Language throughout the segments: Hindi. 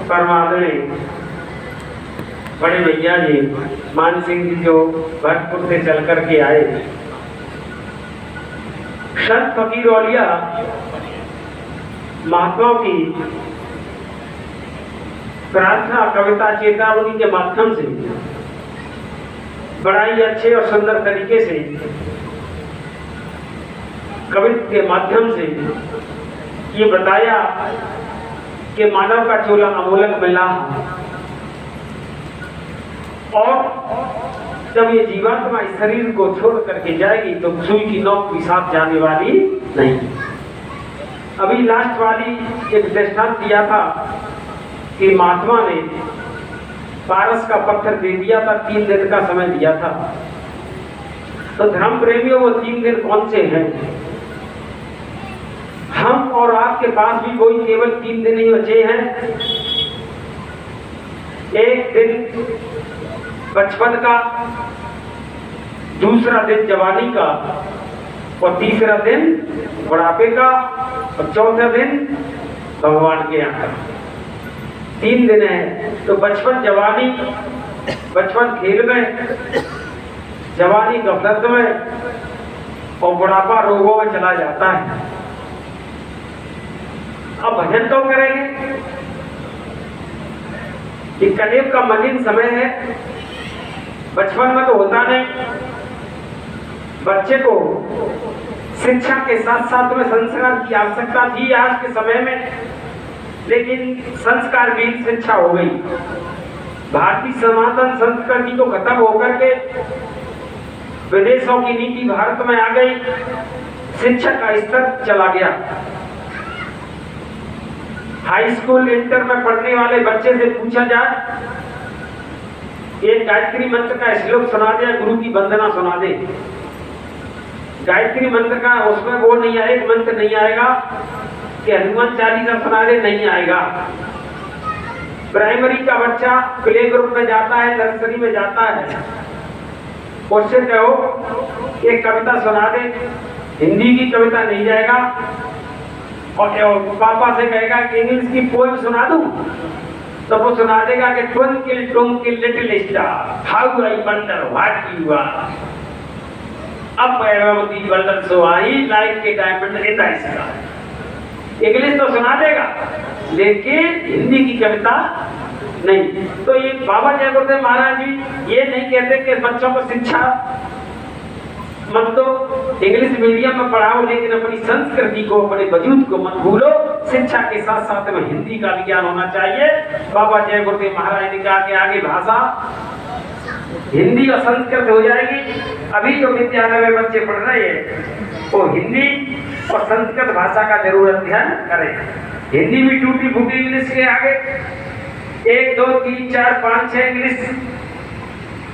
परमात्मा बड़े भैया जी मान सिंह जी जो भरतपुर से चल करके आए, संत फकीर औलिया महात्माओं की प्रार्थना कविता चेतावनी के माध्यम से बड़ा ही अच्छे और सुंदर तरीके से कविता के माध्यम से ये बताया कि मानव का चोला अमोलक मिला और जब ये जीवात्मा इस शरीर को छोड़ करके जाएगी तो सुई की नोक भी साथ जाने वाली नहीं। अभी लास्ट वाली एक दृष्टांत दिया था कि महात्मा ने पारस का पत्थर दे दिया था, 3 दिन का समय दिया था। तो धर्म प्रेमियों वो 3 दिन कौन से हैं? हम और आपके पास भी कोई केवल 3 दिन ही बचे हैं। एक दिन बचपन का, दूसरा दिन जवानी का और तीसरा दिन बुढ़ापे का और चौथा दिन भगवान के यहाँ का। 3 दिन है। तो बचपन जवानी, बचपन खेल में, जवानी गफलत में और बुढ़ापा रोगों में चला जाता है। अब भजन तो करेंगे। ये कलयुग का मलिन समय है। बचपन में तो होता नहीं। बच्चे को शिक्षा के साथ साथ में संस्कार की आवश्यकता थी आज के समय में, लेकिन संस्कार भी शिक्षा हो गई। भारतीय सनातन संस्कृति को खत्म होकर के विदेशों की नीति भारत में आ गई। शिक्षा का स्तर चला गया। हाई स्कूल इंटर में पढ़ने वाले बच्चे से पूछा जाए, एक गायत्री मंत्र का श्लोक सुना दे, गुरु की वंदना सुना दे। गायत्री मंत्र का उसमें वो नहीं आएगा, एक मंत्र नहीं आएगा कि हनुमान चालीसा सुना दे, नहीं आएगा। प्राइमरी का बच्चा प्ले ग्रुप में जाता है, नर्सरी में जाता है, उससे कहो एक कविता सुना दे, हिंदी की कविता नहीं जाएगा। और पापा से कहेगा कि इंग्लिश की पोएम सुना दूं, तो वो सुना देगा कि twinkle twinkle little star how I wonder what you are, up above the wonder so I like a diamond in the sky. English तो सुना देगा लेकिन हिंदी की कविता नहीं। तो ये बाबा जय गुरुदेव महाराज जी ये नहीं कहते कि बच्चों को शिक्षा मत दो, इंग्लिश मीडियम में पढ़ाओ, लेकिन अपनी संस्कृति को, अपने वजूद को मत भूलो। शिक्षा के साथ साथ में हिंदी का ज्ञान होना चाहिए। बाबा जय गुरुदेव महाराज ने कहा कि आगे भाषा हिंदी और संस्कृत हो जाएगी। अभी जो विद्यालय में बच्चे पढ़ रहे हैं वो हिंदी और संस्कृत भाषा का जरूर अध्ययन करें। हिंदी भी टूटी फूटी इंग्लिश के आगे 1 2 3 4 5 6 इंग्लिश।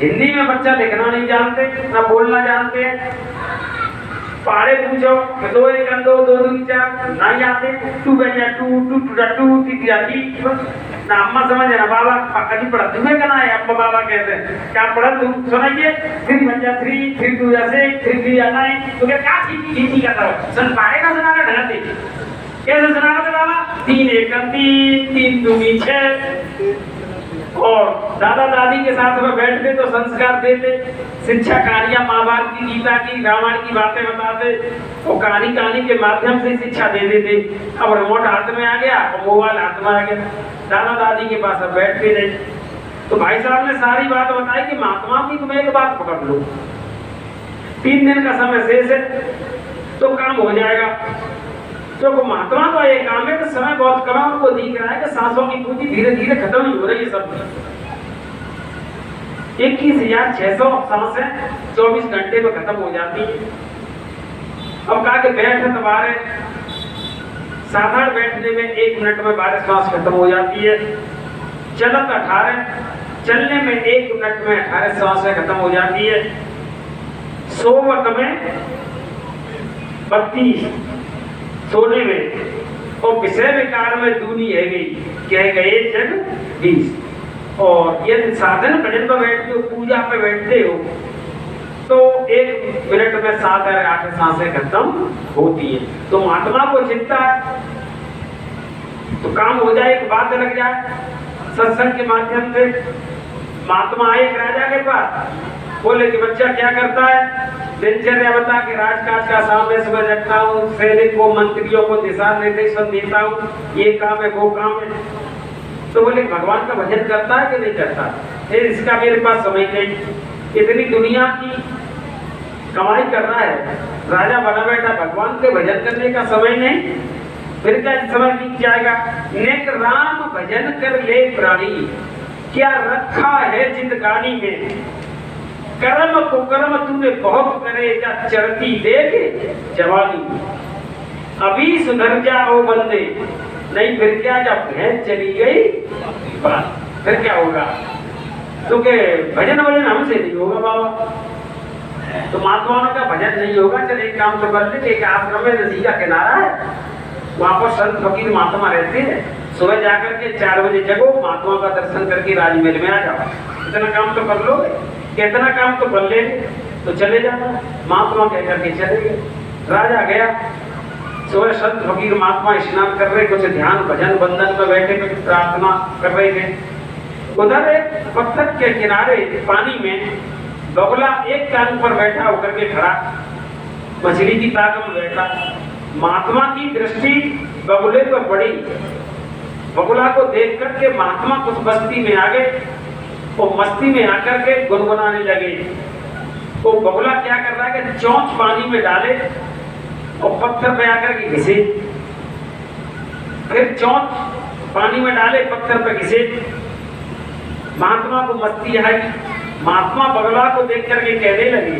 हिंदी में बच्चा लिखना नहीं जानते, ना बोलना जानते हैं। पहाड़े पूछो 2 1 2 2 2 4 नहीं आते। 2 बजा 2 2 2 2 3 ना अम्मा समझ ना बाबा कभी पढ़ा तुम्हें कहना है, अम्मा बाबा कहते हैं क्या पढ़ा तुम सुनाइए। 3 बजा 3 3 2 6 3 3 9 तो क्या ठीक का था सुन पाएगा, सुनाना ढंगते कैसे सुनाना था बाबा। 3 1 3 3 2 6। और दादा दादी के साथ में बैठते तो संस्कार देते, शिक्षा कहानियां महाभारत की, गीता की, रामायण की बातें बताते और कहानी के माध्यम से शिक्षा दे देते। अब रिमोट हाथ में आ गया और मोबाइल हाथ में आ गया, दादा दादी के पास अब बैठते नहीं। तो भाई साहब ने सारी बात बताई कि महात्मा की तुम एक बात पकड़ लो, 3 दिन का समय शेष है तो काम हो जाएगा। तो महात्मा का ये काम है कि समय बहुत कम है, उनको दिख रहा है कि सांसों की पूंजी धीरे धीरे खत्म ही हो रही है। सब 21,600 सांसें 24 घंटे में खत्म हो जाती है। अब कहा कि बैठ तुम्हारे साधारण बैठने में 1 मिनट में 12 सांस खत्म हो जाती है। चलत 18, चलने में 1 मिनट में 18 सांसें खत्म हो जाती है। सोवत में 32, सोने में और विषय विकार में दूनी है गई, कह गए जग 20। और यदि साधन भजन पर बैठते हो, पूजा पे बैठते हो तो 1 मिनट में 7 या 8 सांसें खत्म होती है। तो महात्मा को चिंता है तो काम हो जाए, एक बात लग जाए। सत्संग के माध्यम से महात्मा आए एक राजा के पास, बोले कि बच्चा क्या करता है, दिनचर्या बता के राजकाज का सामने सुबह जगता हूँ, सैनिक को मंत्रियों को दिशा निर्देशन देता हूँ, ये काम है वो काम है। तो बोले भगवान का भजन करता है कि नहीं करता? फिर इसका मेरे पास समय नहीं, इतनी दुनिया की कमाई कर रहा है, राजा बना बैठा, भगवान के भजन करने का समय नहीं, फिर क्या समय बीत जाएगा। नेक राम भजन कर ले प्राणी, क्या रखा है जिंदगानी में, कर्म को कर्म तूने बहुत करे, जा चढ़ती देख जवानी, अभी सुधर जाओ बंदे, नहीं फिर क्या, जब भैंस चली गई फिर क्या होगा। तो के भजन वजन हमसे नहीं होगा बाबा, तो महात्माओं का भजन नहीं होगा। चल एक काम तो कर ले, एक आश्रम में नदी का किनारा है, वहां पर संत फकीर महात्मा रहते हैं, सुबह जाकर के 4 बजे जगो, महात्मा का दर्शन करके राजमहल में आ जाओ। इतना काम तो कर लोगे, कितना काम तो कर ले, तो चले जाना। महात्मा कह करके चले गए। राजा गया, सुबह संत फकीर महात्मा स्नान कर रहे, कुछ ध्यान भजन बंधन में बैठे प्रार्थना कर रहे थे। उधर एक पत्थर के किनारे पानी में बगुला एक कान पर बैठा होकर के खड़ा, मछली की ताकत में बैठा। महात्मा की दृष्टि बगुले पर पड़ी, बगुला को देख करके महात्मा कुछ बस्ती में आ गए, वो मस्ती में आकर के गुनगुनाने लगे। तो बगुला क्या कर रहा है कि चोंच पानी में डाले और पत्थर पे आकर के घिसे, फिर चोंच पानी में डाले, पत्थर पे घिसे। महात्मा को मस्ती आई, महात्मा बगुला को देख करके कहने लगे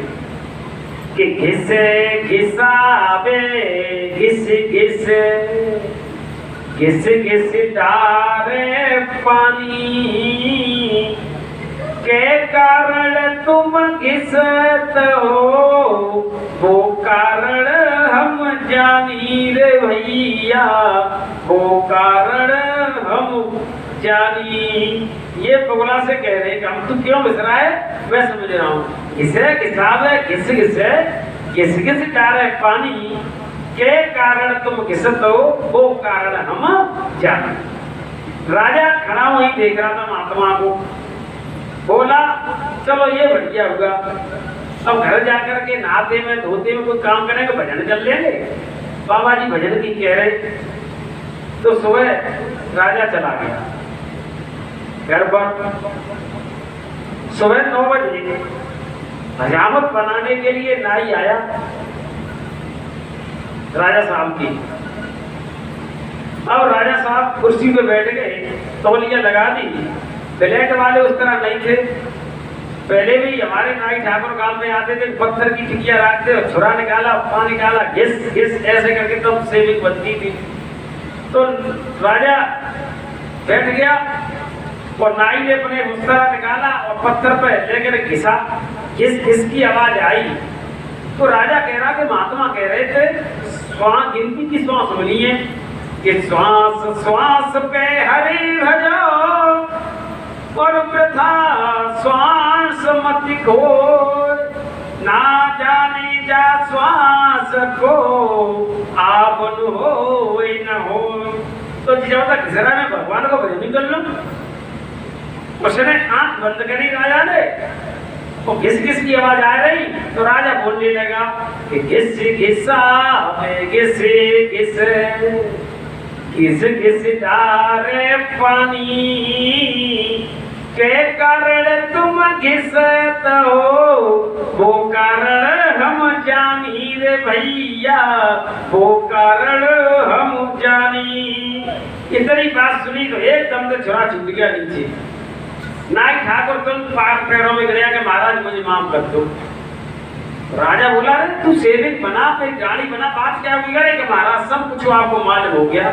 कि घिसे घिसावे घिस घिस घिस घिस डारे पानी, के कारण तुम घिसत हो, वो कारण हम जानी रे भैया, वो कारण हम जानी। ये बगुला से कह रहे हैं कि हम तू क्यों घिस रहा है, मैं समझ रहा हूँ। घिसे घिसावे घिस घिसे घिस घिस डारे पानी, के कारण तुम घिसत हो, वो कारण हम जानी। राजा खड़ा वहीं देख रहा था महात्मा को, बोला चलो ये बढ़िया होगा, अब घर जाकर के नहाते में धोते में कोई काम करेंगे, भजन कर लेंगे। बाबा जी भजन की कह रहे, तो सुबह राजा चला गया घर पर। सुबह 9 बजे हजामत बनाने के लिए नाई आया राजा साहब की। अब राजा साहब कुर्सी पे बैठ गए, तौलिया लगा दी। ब्लेड वाले उस तरह नहीं थे, पहले भी हमारे नाई ठाकुर गांव में आते थे, पत्थर की टिकिया रखते, छुरा निकाला, पानी निकाला, घिस घिस ऐसे करके तब सेविंग बनती थी। तो राजा बैठ गया और नाई ने अपने मुस्तरा निकाला और पत्थर पर लेकर घिसा, घिस घिस की आवाज आई। तो राजा कह रहा कि महात्मा कह रहे थे श्वास गिनती की श्वास मिली है कि श्वास श्वास पे हरि भजो और प्रथा श्वास मत खो, ना जाने जा श्वास को आपन हो न हो। तो जब तक घिसरा में भगवान को भजन कर लो, उसने आंख बंद करी राजा ने, तो घिस घिस की आवाज आ रही, तो राजा बोलने लगा कि घिस घिसा में घिस घिस घिस घिस डारे पानी, के कारण तुम घिसत हो, वो कारण हम जानी रे भैया, वो कारण हम जानी। इतनी बात सुनी तो एकदम से छुरा छूट गया नीचे। नाई ठाकुर तुम पाक पैरों में गिरा कि महाराज मुझे माफ कर दो। राजा बोला रे तू सेविक बना, फिर गाड़ी बना, बात क्या हुई कि महाराज सब कुछ आपको मालूम हो गया,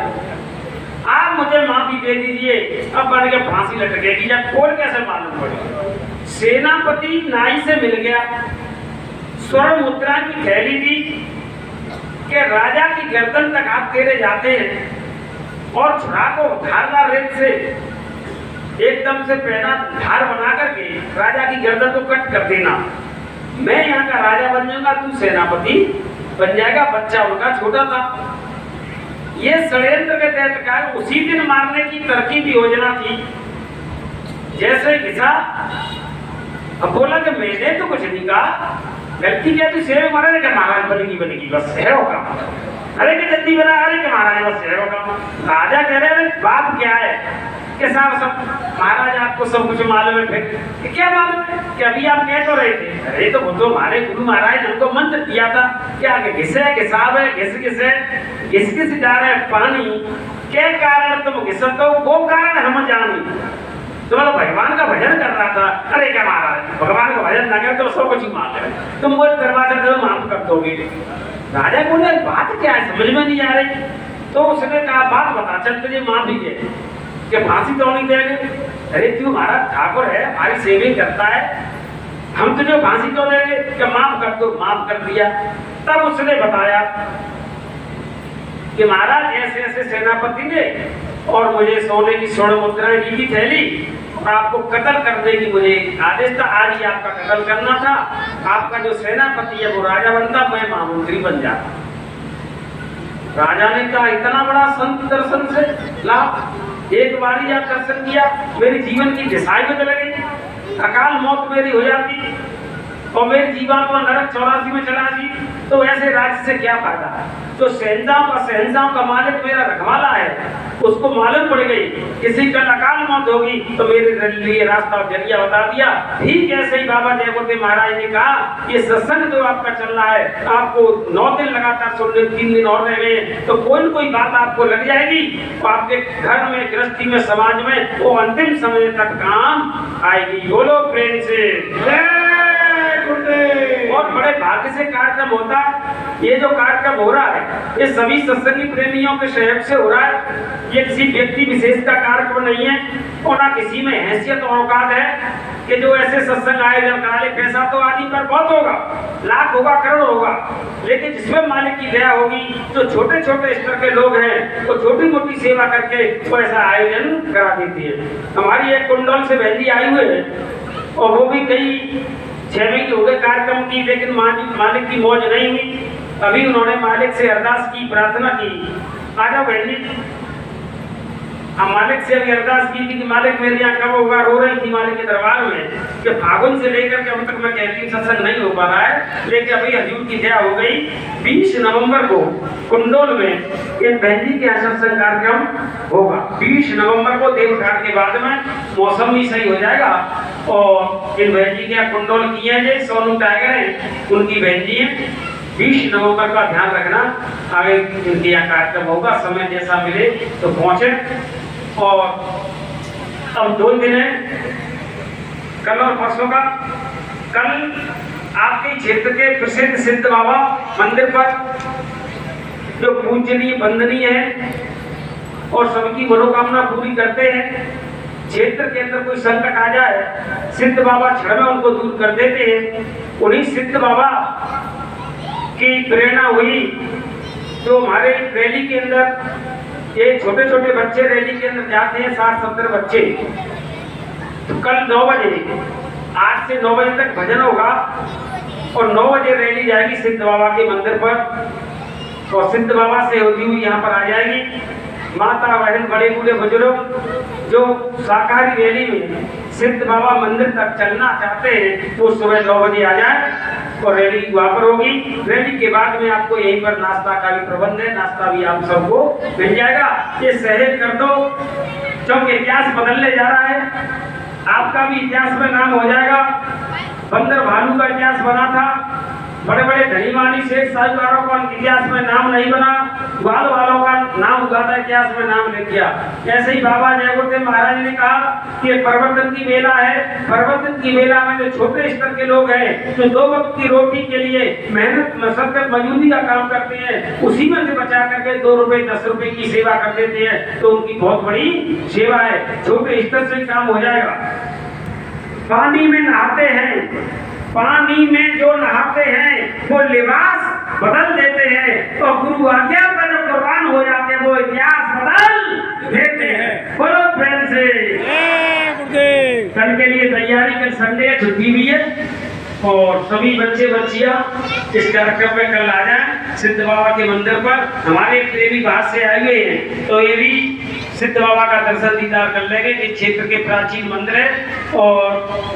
आप मुझे माफी दे दीजिए, अब बढ़ के फांसी लटकेगी। जब खोल कैसे मालूम पड़ेगा। सेनापति नाई से मिल गया, स्वर्ण मुद्रा की थैली दी कि राजा की गर्दन तक आप तेरे जाते हैं और छुरा को धारदार रेत से एकदम से पहना धार बना करके राजा की गर्दन को कट कर देना, मैं यहाँ का राजा बन जाऊंगा, तू सेनापति बन जाएगा। बच्चा उनका छोटा था, ये षड्यंत्र के तहत का उसी दिन मारने की तरकीब योजना थी। जैसे घिसा, अब बोला कि मैंने तो कुछ नहीं कहा, गलती क्या थी, शेर मारा कि महाराज बनेगी बस है होगा, अरे कि जल्दी बना, अरे कि महाराज बस है होगा। राजा कह रहे हैं बात क्या है कि साहब सब महाराज आपको सब कुछ मालूम है। फिर क्या मालूम है कि अभी आप कह तो रहे थे, अरे तो वो तो हमारे गुरु महाराज ने हमको मंत्र दिया था क्या कि घिसे घिसाब है, घिस जा रहा है पानी के कारण तुम घिसत हो, वो कारण हम जानी। तो मतलब भगवान का भजन कर रहा था, अरे क्या महाराज भगवान का भजन ना करे तो सब कुछ मान ले, तुम वो दरवाजा दो माफ कर दोगे। राजा बोले बात क्या है, समझ में नहीं आ रही। तो उसने कहा बात बता, चल तुझे माफी दे कि फांसी तो नहीं देंगे। अरे तू हमारा ठाकुर है, हमारी सेवा करता है, हम तुझे फांसी क्यों देंगे कि माफ कर दो। माफ कर दिया। तब उसने बताया कि महाराज ऐसे ऐसे सेनापति ने और मुझे सोने की स्वर्ण मुद्राएं दी की थैली और आपको कत्ल करने की मुझे आदेश था, आज ही आपका कत्ल करना था। आपका जो सेनापति है वो राजा बनता, मैं महामंत्री बन जाता। राजा ने कहा इतना बड़ा संत दर्शन से लाभ, एक बार ही आप दर्शन किया, मेरी जीवन की दिशाएं बदल गई, अकाल मौत मेरी हो जाती और मेरी जीवात्मा नरक 84 में चला गई, तो ऐसे राज्य से क्या फायदा। जो शहंशाह का मालिक मेरा रखवाला है, उसको मालूम पड़ गई किसी कल अकाल मौत होगी तो मेरे लिए रास्ता और जरिया बता दिया। ठीक ऐसे ही बाबा जयगुरुदेव महाराज ने कहा ये सत्संग जो आपका चल रहा है, आपको 9 दिन लगातार सुनने, 3 दिन और रह गए तो कोई न कोई बात आपको लग जाएगी, तो आपके घर में, गृहस्थी में, समाज में वो अंतिम समय तक काम आएगी। बोलो प्रेम से। बहुत बड़े भाग्य से कार्यक्रम होता है। ये जो कार्यक्रम हो रहा है ये सभी सत्संगी प्रेमियों के सहयोग से हो रहा है। ये किसी व्यक्ति विशेष का कार्यक्रम नहीं है और ना किसी में हैसियत और औकात है कि जो ऐसे सत्संग आयोजन करा ले। पैसा तो आदमी पर बहुत होगा, लाख होगा, करोड़ होगा, लेकिन जिसमें मालिक की दया होगी, जो छोटे छोटे स्तर के लोग हैं वो छोटी मोटी सेवा करके वो ऐसा आयोजन करा देती है। हमारी एक कुंडल से बहन जी आई हुए है और वो भी कई 6 महीने हो गए कार्यक्रम की, लेकिन मालिक की मौज नहीं हुई। अभी उन्होंने मालिक से अरदास की, प्रार्थना की, आ जाओ बहन जी। अब मालिक से अभी अरदास की थी कि मालिक मेरे यहाँ कब होगा, रो रही थी मालिक के दरबार में कि फागुन से लेकर के अब तक मैं कहती हूँ सत्संग नहीं हो पा रहा है, लेकिन अभी हजूर की दया हो गई। 20 नवंबर को कुंडोल में इन बहन जी के सत्संग कार्यक्रम होगा। 20 नवंबर को देवघाट के बाद में मौसम भी सही हो जाएगा और इन बहन जी के यहाँ कुंडोल की है, सोनू टाइगर है, उनकी बहन जी है। 20 नवंबर का ध्यान रखना, आगे इनके यहाँ कार्यक्रम होगा, समय जैसा मिले तो पहुंचे। और अब 2 दिन है, कल और परसों का। कल आपके क्षेत्र के प्रसिद्ध सिद्ध बाबा मंदिर पर जो पूजनीय वंदनीय है और सबकी मनोकामना पूरी करते हैं, क्षेत्र के अंदर कोई संकट आ जाए सिद्ध बाबा क्षण में उनको दूर कर देते हैं। उन्हीं सिद्ध बाबा की प्रेरणा हुई तो हमारे रैली के अंदर ये छोटे छोटे बच्चे रैली के अंदर जाते हैं, 60-70 बच्चे। तो कल 9 बजे, आज से 9 बजे तक भजन होगा और 9 बजे रैली जाएगी सिद्ध बाबा के मंदिर पर और सिद्ध बाबा से होती हुई यहाँ पर आ जाएगी। माता बहन, बड़े बूढ़े बुजुर्ग जो शाकाहारी रैली में सिद्ध बाबा मंदिर तक चलना चाहते हैं वो सुबह 9 बजे आ जाए और रैली वहाँ पर होगी। रैली के बाद में आपको यहीं पर नाश्ता का भी प्रबंध है, नाश्ता भी आप सबको मिल जाएगा। ये सहयोग कर दो क्योंकि इतिहास बदलने जा रहा है, आपका भी इतिहास में नाम हो जाएगा। बंदर भालू का इतिहास बना था, बड़े बड़े धनीवानी शेख साहूकारों का इतिहास में नाम नहीं बना, ग्वाल वालों का नाम हुआ था, इतिहास में नाम लिख दिया। ऐसे ही बाबा जयगुरुदेव महाराज ने कहा कि परिवर्तन की मेला है, परिवर्तन की मेला में जो छोटे स्तर के लोग हैं जो 2 वक्त की रोटी के लिए मेहनत मशक्कत मजदूरी का काम करते हैं, उसी में से बचा करके 2 रुपए 10 रुपए की सेवा कर देते हैं, तो उनकी बहुत बड़ी सेवा है। छोटे स्तर से काम हो जाएगा। पानी में नहाते हैं, पानी में जो नहाते हैं वो लिबास बदल देते हैं और गुरु आज्ञा पर जो कुर्बान हो जाते हैं वो इतिहास बदल देते हैं। बोलो प्रेम से। कल के लिए तैयारी, कल संडे छुट्टी भी है और सभी बच्चे बच्चियां इस कार्यक्रम में कल आ जाएं। सिद्ध बाबा के मंदिर पर। हमारे प्रेमी बाहर से आए हुए हैं तो ये भी सिद्ध बाबा का दर्शन दीदार कर लेंगे। इस क्षेत्र के प्राचीन मंदिर है और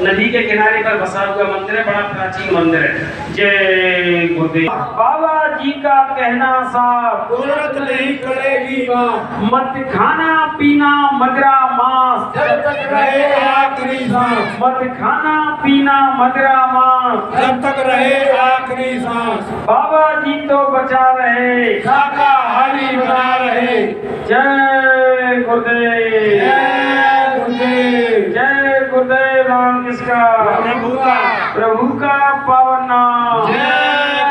नदी के किनारे पर बसा हुआ मंदिर है, बड़ा प्राचीन मंदिर है। जय गुरुदेव। बाबा जी का कहना साफ, कुदरत नहीं करेगी मां, मत खाना पीना मदिरा मांस, जब तक रहे आखिरी सांस, मत खाना पीना मदिरा मांस, जब तक रहे आखिरी सांस, बाबा जी तो बचा रहे, शाकाहारी बना रहे। जय गुरुदेव, जय गुरुदेव, जय गुरुदेव। नाम किसका? प्रभु का, प्रभु का पावन नाम। जय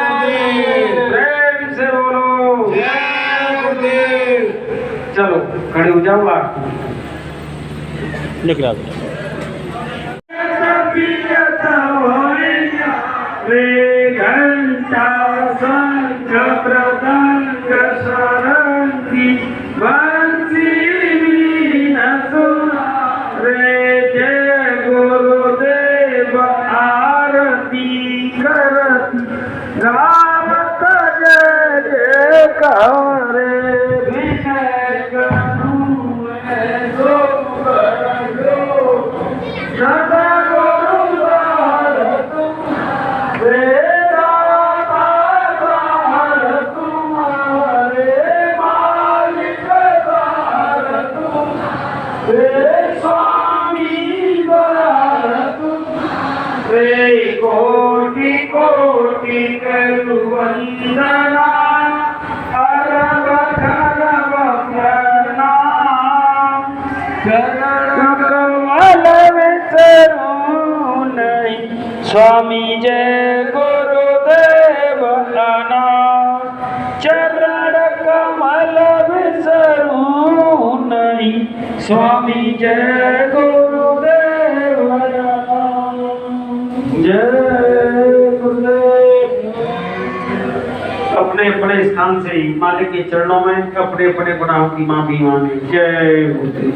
गुरुदेव, प्रेम से बोलो जय गुरुदेव। चलो खड़े हो जाओ आप। निकला रे घंटा शंख मृदंग सारंगी बंसी वीण सुना रे। जय गुरुदेव आरती करती गावत जय जयकार विनय करूं ऐसो कर दो सदा कोटि कोटि करु वंदना अरब खरब प्रणाम। कमल विसरू नहीं स्वामी जय गुरुदेव नाम। चरण कमल विसरू नहीं स्वामी जय गुरुदेव नाम। जय गुरुदेव। अपने अपने स्थान से ही मालिक के चरणों में अपने अपने गुनाहों की माफी मांगे। जय गुरुदेव।